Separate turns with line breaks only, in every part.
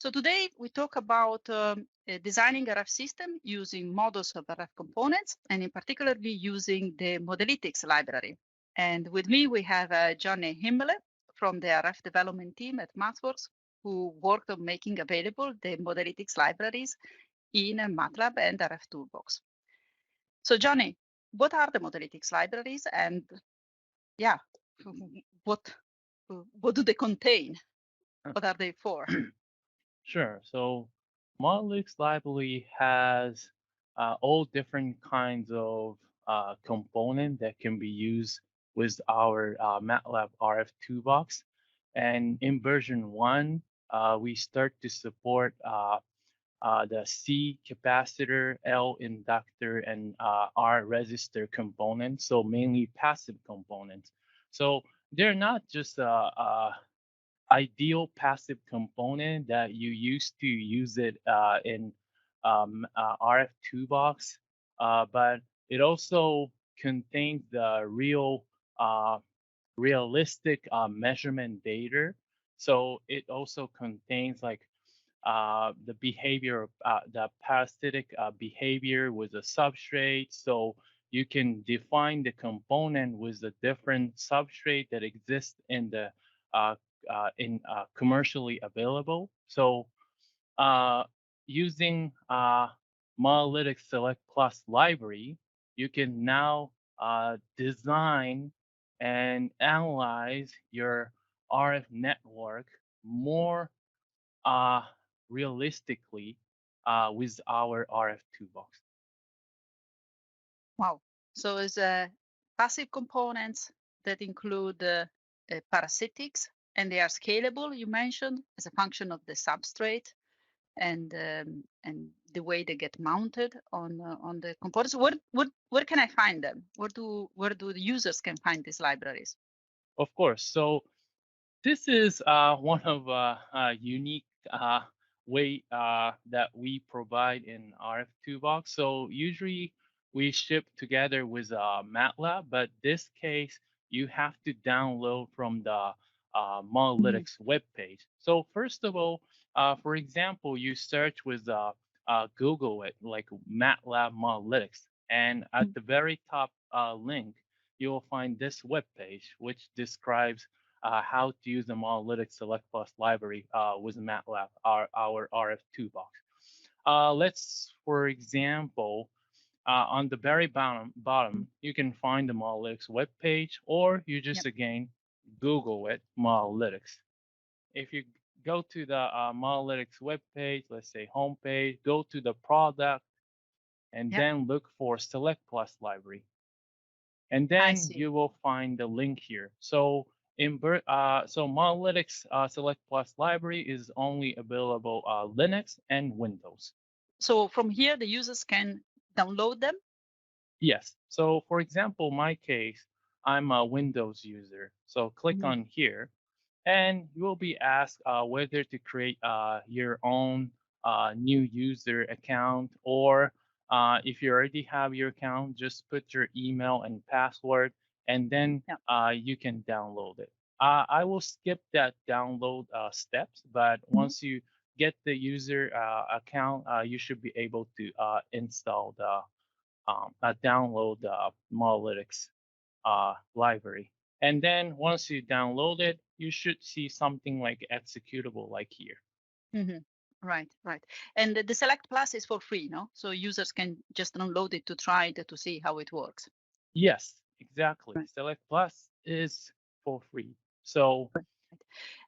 So today we talk about designing a RF system using models of RF components, and in particularly using the Modelithics library. And with me, we have Johnny Himbele from the RF development team at MathWorks, who worked on making available the Modelithics libraries in MATLAB and RF Toolbox. So Johnny, what are the Modelithics libraries, and yeah, what do they contain? What are they for?
Sure. So Modelithics Library has all different kinds of component that can be used with our MATLAB RF Toolbox. And in version 1, we start to support the C capacitor, L inductor, and R resistor components. So mainly passive components. So they're not just a ideal passive component that you used to use it in RF toolbox, but it also contains the uh, realistic measurement data. So it also contains like the behavior, the parasitic behavior with the substrate. So you can define the component with the different substrate that exists in the uh, commercially available. So uh, using Modelithics Select Plus library, you can now design and analyze your RF network more uh, realistically with our RF toolbox.
Wow. So it's passive components that include parasitics, and they are scalable, you mentioned, as a function of the substrate and the way they get mounted on the components. Where can I find them? Where do the users can find these libraries?
Of course. So this is one of unique way that we provide in RF Toolbox. So usually we ship together with MATLAB, but this case you have to download from the
Mhm.
Modelithics webpage. So first of all, for example, you search with Google it like MATLAB Modelithics, and at
Mm.
the very top link you will find this webpage which describes how to use the Modelithics Select Plus library with MATLAB, our RF toolbox. Let's, for example, on the very bottom, you can find the Modelithics webpage, or you
Yeah.
just again Google it, Modelithics. If you go to the Modelithics webpage, let's say homepage, go to the product, and
Yeah.
then look for Select Plus library. And
I
then
see.
you will find the link here. So so Modelithics Select Plus library is only available Linux and Windows.
So from here, the users can download them.
Yes. So for example, my case, I'm a Windows user. So click
Mhm.
on here, and you will be asked whether to create your own new user account, or if you already have your account, just put your email and password, and then
Yeah.
you can download it. I will skip that download steps, but
Mhm.
once you get the user account, you should be able to install the download the Modelithics library. And then once you download it, you should see something like executable like here.
Mhm. Right, right. And the Select Plus is for free, no? So users can just download it to try it to see how it works.
Yes, exactly.
Right.
Select Plus is for free. So
Right.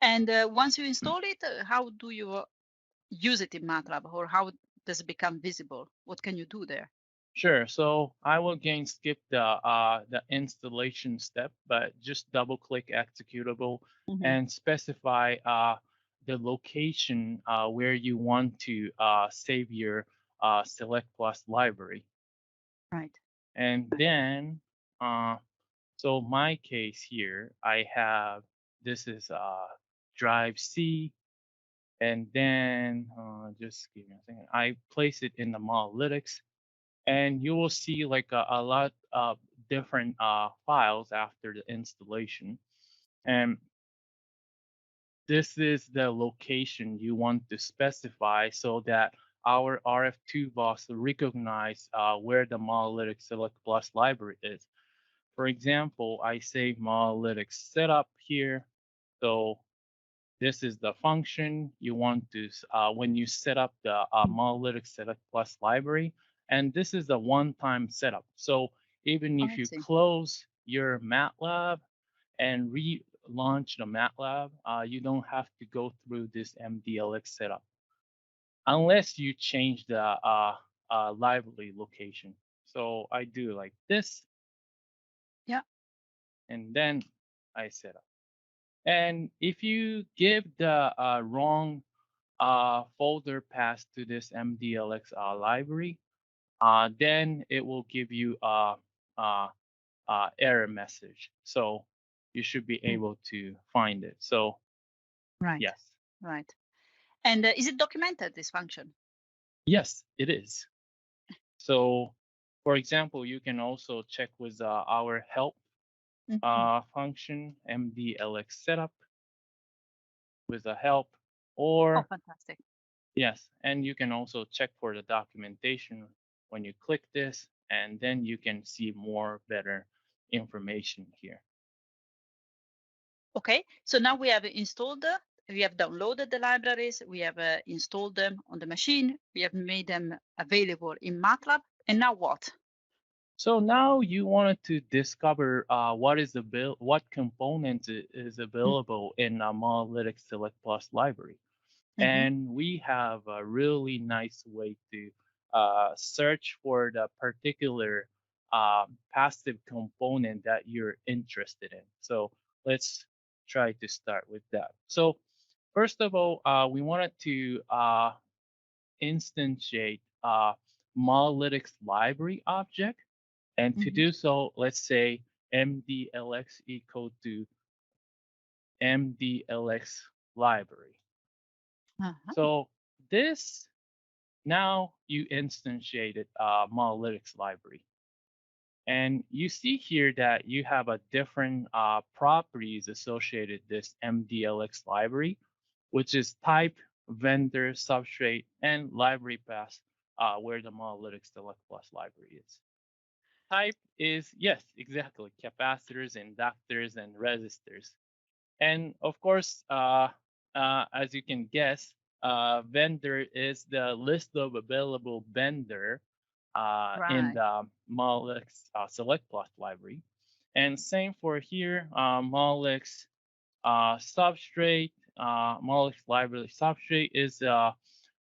And once you install it, how do you use it in MATLAB, or how does it become visible? What can you do there?
sure. So I will again skip the installation step, but just double click executable
Hmm.
and specify the location where you want to save your Select Plus library.
Right.
And
Right.
then, so my case here, I have this is drive C, and then just give me a second. I place it in the Modelithics, and you will see like a lot of different files after the installation. And this is the location you want to specify so that our RF toolbox will recognize where the Modelithics Select Plus library is. For example, I say Modelithics setup here. So this is the function you want to, when you set up the Modelithics Select Plus library. And this is a one-time setup. So even
Oh,
if
I
you
see.
close your MATLAB and relaunch the MATLAB, you don't have to go through this MDLX setup unless you change the library location. So I do like this,
Yeah.
and then I set up. And if you give the wrong folder path to this MDLX library, then it will give you a error message. So you should be
Mm.
able to find it. So
Right.
yes,
Right. And is it documented, this function?
yes, it is. So for example, you can also check with our help
Mhm.
function, MDLX setup with a help,
Oh,
or
fantastic.
yes, and you can also check for the documentation when you click this, and then you can see more better information here.
Okay, so now we have installed, we have downloaded the libraries, we have installed them on the machine, we have made them available in MATLAB, and now what?
So now you wanted to discover what is what components is available in a Modelithics Select Plus library.
Mm-hmm.
And we have a really nice way to search for the particular passive component that you're interested in. So let's try to start with that. So first of all, we wanted to instantiate Modelithics library object. And to
Mm-hmm.
do so, let's say MDLX equal to MDLX library.
Uh-huh.
So this, now you instantiated Modelithics library. And you see here that you have a different properties associated this MDLX library, which is type, vendor, substrate, and library path, where the Modelithics Select Plus library is. Type is, yes, exactly, capacitors, inductors, and resistors. And of course, as you can guess, vendor is the list of available vendor in
Right.
the Molex Select Plus library. And same for here, Molex substrate, Molex library substrate is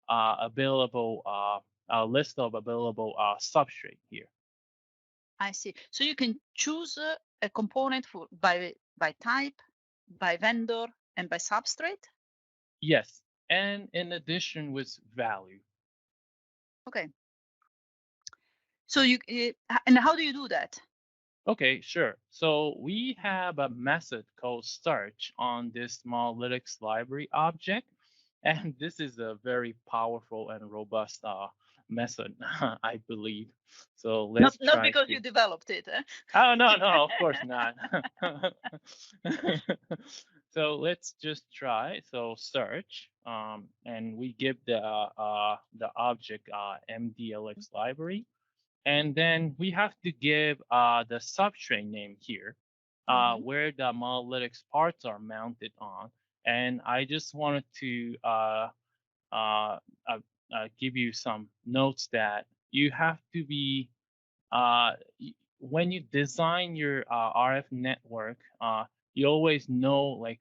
available, a list of available substrate here.
I see. So you can choose a component for by type, by vendor, and by substrate.
Yes, and in addition with value.
Okay. So and how do you do that?
Okay, sure. So we have a method called search on this Modelithics library object. And this is a very powerful and robust method, I believe. So
Not
let's
not
try
because
to.
you developed it. Eh?
Oh, no, no, of course not. So let's just try. So search, and we give the object MDLX library. And then we have to give the substrate name here,
Mm-hmm.
where the Modelithics parts are mounted on. And I just wanted to uh, give you some notes that you have to be, when you design your RF network, you always know like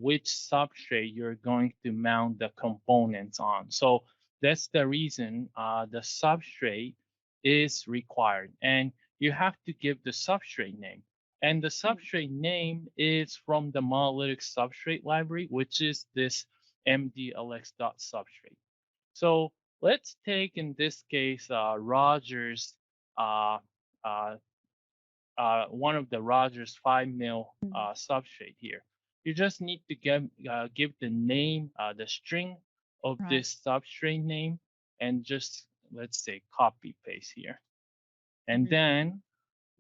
which substrate you're going to mount the components on. So that's the reason the substrate is required, and you have to give the substrate name. And the substrate name is from the Modelithics substrate library, which is this mdlx.substrate. So let's take in this case Rogers, uh, uh, one of the Rogers 5 mil
Mm-hmm.
substrate here. You just need to give the name, the string of
Right.
this substrate name, and just let's say copy paste here. And
Mm-hmm.
then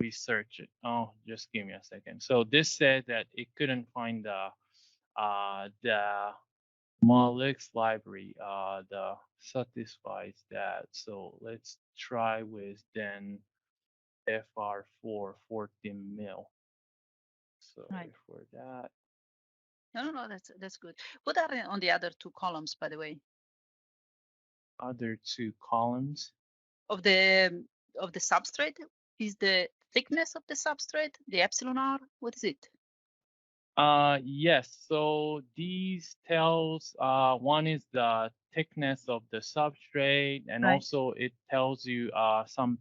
we search it. Oh, just give me a second. So this said that it couldn't find the the Modelithics library the satisfies that. So let's try with then FR4 14 mil.
Right.
Sorry for that.
No, that's good. What are on the other two columns, by the way,
Other two columns.
of the substrate? Is the thickness of the substrate the epsilon r? What is it?
Yes. So these tells one is the thickness of the substrate, and
Right.
also it tells you some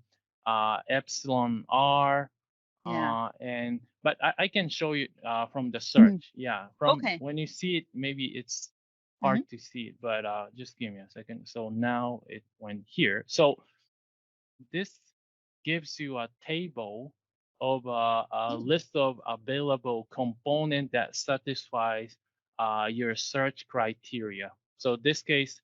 epsilon r.
Yeah.
And but I can show you from the
Mhm.
search. Yeah, from
Okay.
when you see it, maybe it's
Hmm.
hard to see it, but just give me a second. So now it went here. So this gives you a table of a list of available component that satisfies your search criteria. So this case,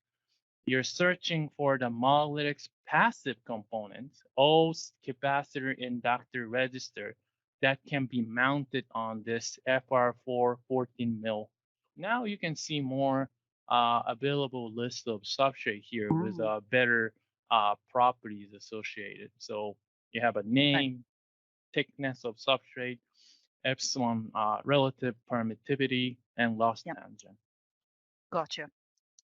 you're searching for the monolithic passive components, all capacitor, inductor, resistor that can be mounted on this FR4 14 mil. Now you can see more available list of substrate here with
Oh,
better properties associated. So you have a
right.
name, thickness of substrate, epsilon relative permittivity, and loss
Yeah.
tangent.
Gotcha.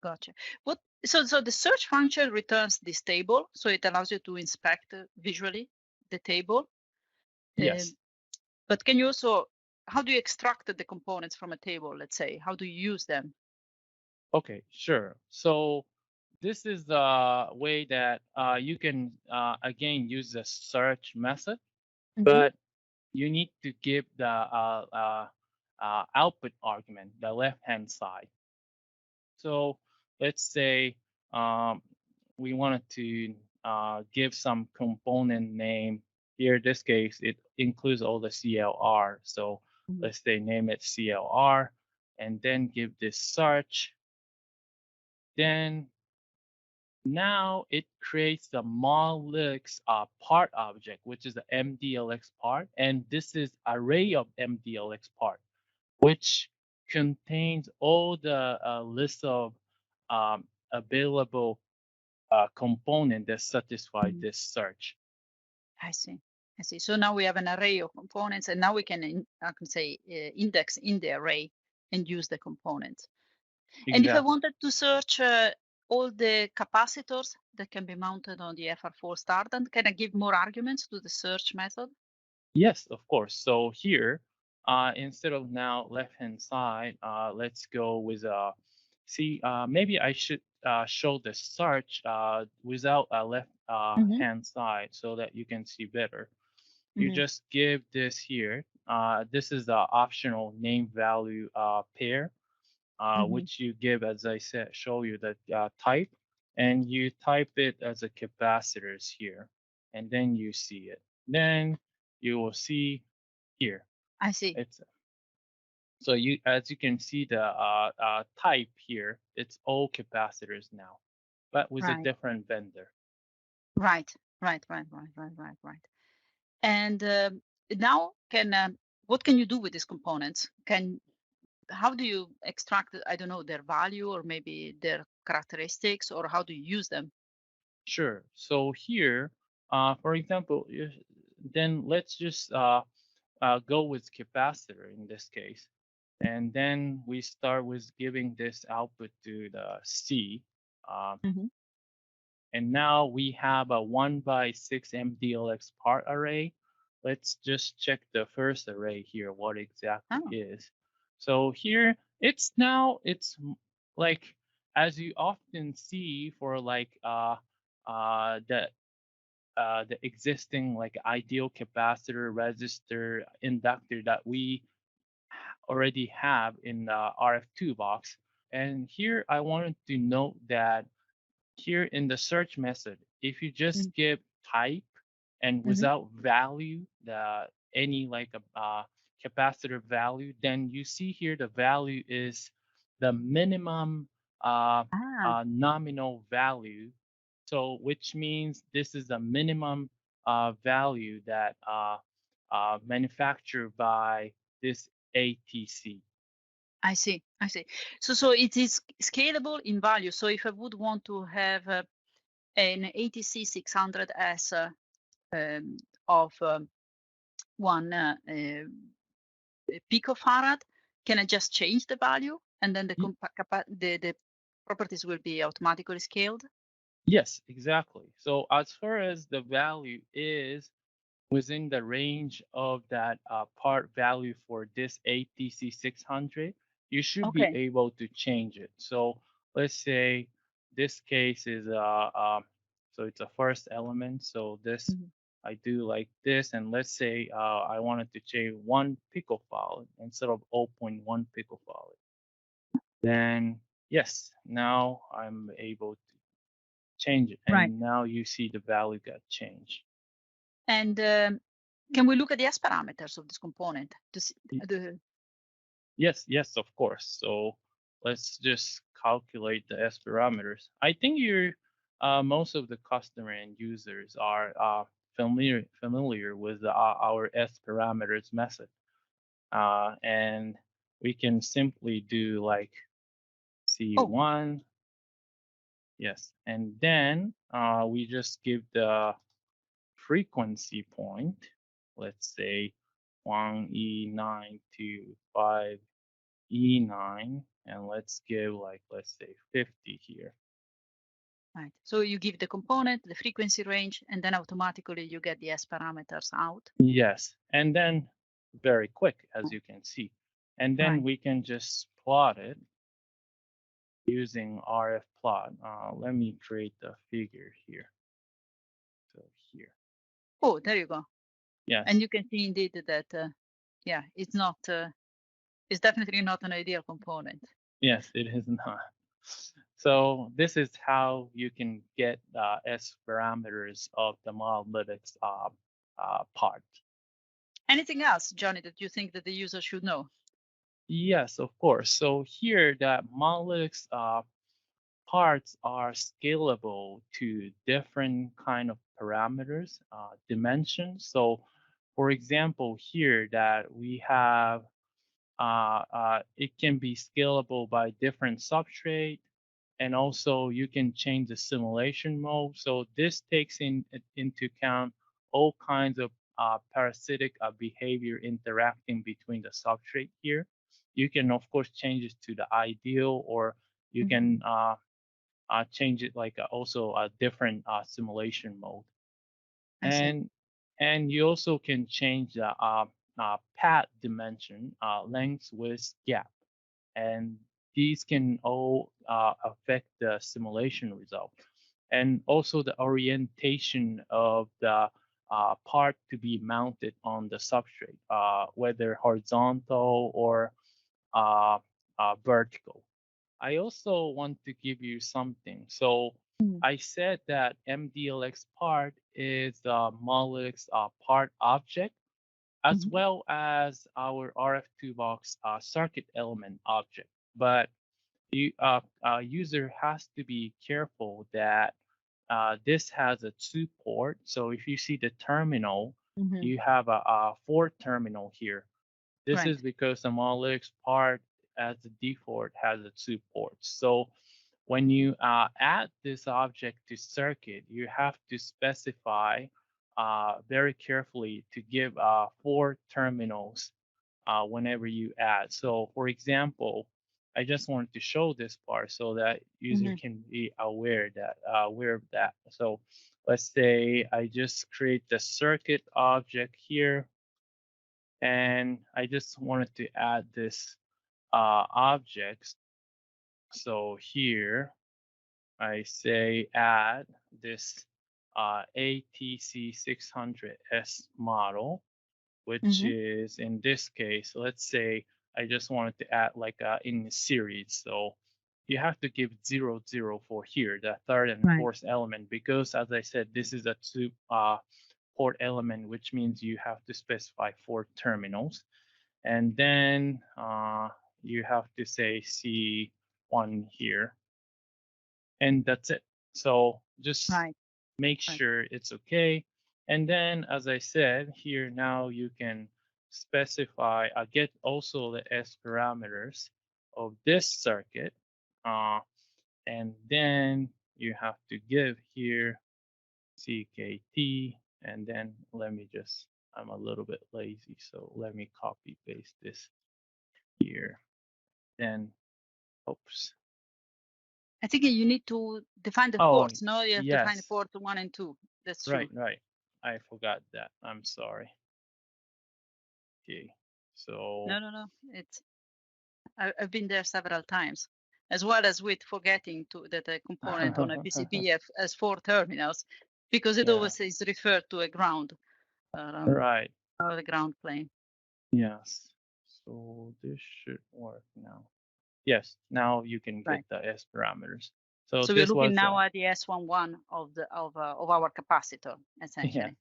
Gotcha. What? So the search function returns this table, so it allows you to inspect visually the table.
Yes.
But can you also, how do you extract the components from a table? Let's say, how do you use them?
Okay, sure. So this is the way that you can again use the search method,
Hmm.
but you need to give the output argument, the left-hand side. So let's say um, we wanted to give some component name. Here, this case, it includes all the CLR. So
Hmm.
let's say name it CLR, and then give this search. Then now it creates the monolithic part object, which is the MDLX part, and this is array of MDLX part, which contains all the list of available component that satisfy
Hmm.
this search.
I see. I see. So now we have an array of components, and now we can, I can say, index in the array and use the components. And if I
Exactly.
wanted to search all the capacitors that can be mounted on the FR4 Stardust, can I give more arguments to the search method?
Yes, of course. So here, instead of now left-hand side, let's go with see, maybe I should show the search without a left
Hmm.
hand side so that you can see better. You
Hmm.
just give this here. This is the optional name value pair,
Hmm.
which you give, as I said, show you the type, and you type it as a capacitors here, and then you see it. Then you will see here.
I see.
It's so you as you can see the type here. It's all capacitors now, but with a
Right.
different vendor.
Right. Right. And now, can what can you do with these components? Can How do you extract? I don't know, their value or maybe their characteristics, or how do you use them?
Sure. So here, for example, then let's just go with capacitor in this case. And then we start with giving this output to the C. Um,
Hmm.
and now we have a 1 by 6 MDLX part array. Let's just check the first array here, what exactly
Oh.
is. So here, it's like, as you often see for like the existing like ideal capacitor, resistor, inductor that we already have in the RF toolbox. And here I wanted to note that here in the search method, if you just give type and
Mm-hmm.
without value, the any like a capacitor value, then you see here the value is the minimum
Ah,
nominal value. So which means this is the minimum value that manufactured by this ATC.
I see. I see. So it is scalable in value. So if I would want to have an ATC 600S of 1 picofarad, can I just change the value and then the properties will be automatically scaled?
Yes, exactly. So as far as the value is within the range of that part value for this ATC 600, you should be
Okay.
able to change it. So let's say this case is so it's a first element. So this
Mhm.
I do like this, and let's say I wanted to change 1 picofarad instead of zero point 0.1 picofarad. Then yes, now I'm able to change it,
Right.
and now you see the value got changed.
And can we look at the S parameters of this component to see the?
Yes, yes, of course. So let's just calculate the S parameters. I think most of the customer and users are familiar with our S parameters method, and we can simply do like
Oh,
C1, yes, and then we just give the frequency point. Let's say 1E9 to 5 E9, and let's give like, let's say 50 here.
right. So you give the component, the frequency range, and then automatically you get the S parameters out.
Yes, and then very quick, as you can see. And then
Right.
we can just plot it using RF plot. Let me create the figure here. So here,
Oh, there you go. And
yes,
you can see indeed that, yeah, it's not, it's definitely not an ideal component.
yes, it is not. So this is how you can get S parameters of the Modelithics part.
Anything else, Johnny, that you think that the user should know?
Yes, of course. So here, the Modelithics parts are scalable to different kind of parameters, dimensions. So, for example, here that we have, it can be scalable by different substrate, and also you can change the simulation mode. So this takes into account all kinds of parasitic behavior interacting between the substrate here. You can of course change it to the ideal, or you
Mhm.
can change it like also a different simulation mode.
I see.
And you also can change the path dimension, length, width, gap, and these can all affect the simulation result. And also the orientation of the part to be mounted on the substrate, whether horizontal or vertical. I also want to give you something. So
Mhm.
I said that MDLX part is the Modelithics part object, as
Mhm.
well as our RF toolbox circuit element object. But user has to be careful that this has a 2 port. So if you see the terminal,
Mhm.
you have a 4 terminal here. This
Right.
is because the Modelithics part as the default has a 2 ports. So when you add this object to circuit, you have to specify very carefully to give 4 terminals whenever you add. So for example, I just wanted to show this part so that user
Mhm.
can be aware of that. So let's say I just create the circuit object here, and I just wanted to add this objects. So here I say add this ATC 600S model, which
Mhm.
is in this case, let's say I just wanted to add like in series. So you have to give 0, 0 for here, the third and
Right.
fourth element, because as I said, this is a 2 port element, which means you have to specify 4 terminals. And then you have to say C1 here, and that's it. So just
Right.
make
Right.
sure it's okay. And then, as I said, here now you can specify, get also the S parameters. of this circuit. And then you have to give here CKT, and then let me just, I'm a little bit lazy, so let me copy paste this here. Then, oops.
I think you need to define the
Oh,
ports. No, you have to define the
yes.
port 1 and 2. That's true.
Right. I forgot that. I'm sorry. Okay. So.
No. I've been there several times, as well as with forgetting that a component on a PCB has 4 terminals, because it
Yeah.
always is referred to a ground,
Right.
or the ground plane.
Yes. So this should work now. Yes. Now you can get
Right.
the S parameters. So
So we're
this
looking
was
now at the S11 of our capacitor, essentially.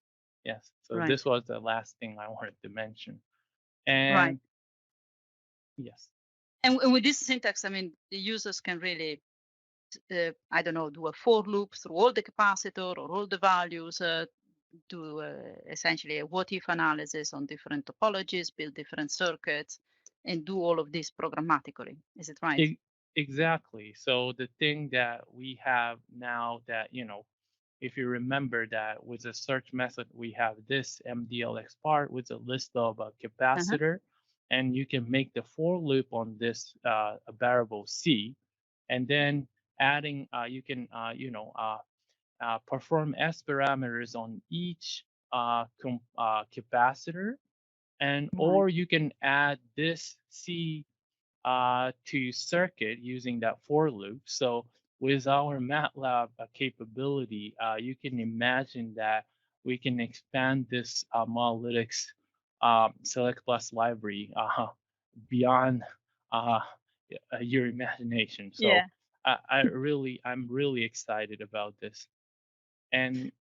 yeah. Yes. So
Right.
this was the last thing I wanted to mention.
Right.
And yes.
And with this syntax, I mean, the users can really, I don't know, do a for loop through all the capacitor or all the values, do essentially a what if analysis on different topologies, build different circuits, and do all of this programmatically. Is it right?
Exactly. So the thing that we have now that, if you remember that with the search method, we have this MDLX part with a list of a capacitor, and you can make the for loop on this variable C, and then adding, you can, perform S parameters on each capacitor, and
Right.
or you can add this C to circuit using that for loop. So with our MATLAB capability, you can imagine that we can expand this Modelithics Select Plus library beyond your imagination. So
Yeah.
I'm really excited about this. And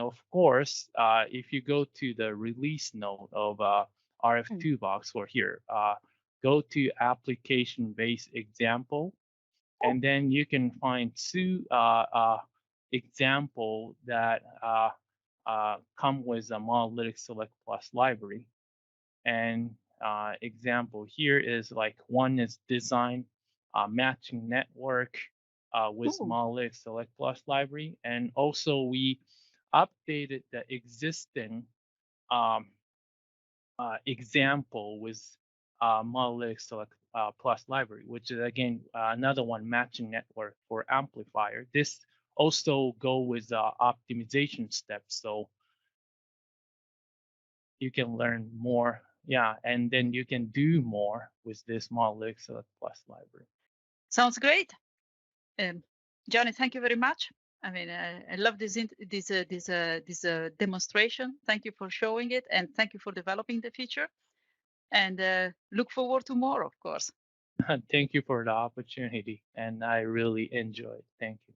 of course, if you go to the release note of RF Toolbox or here, go to application-based example, and then you can find two example that come with a Modelithics Select Plus library. And example here is like one is design matching network with
Ooh.
Modelithics Select Plus library, and also we updated the existing um, example with Modelithics Select Plus library, which is again another one matching network for amplifier. This also go with optimization steps, so you can learn more. Yeah, and then you can do more with this Modelithics Select Plus library.
Sounds great. Johnny, thank you very much. I mean, I love this demonstration. Thank you for showing it, and thank you for developing the feature. And look forward to more, of course.
Thank you for the opportunity, and I really enjoyed. Thank you.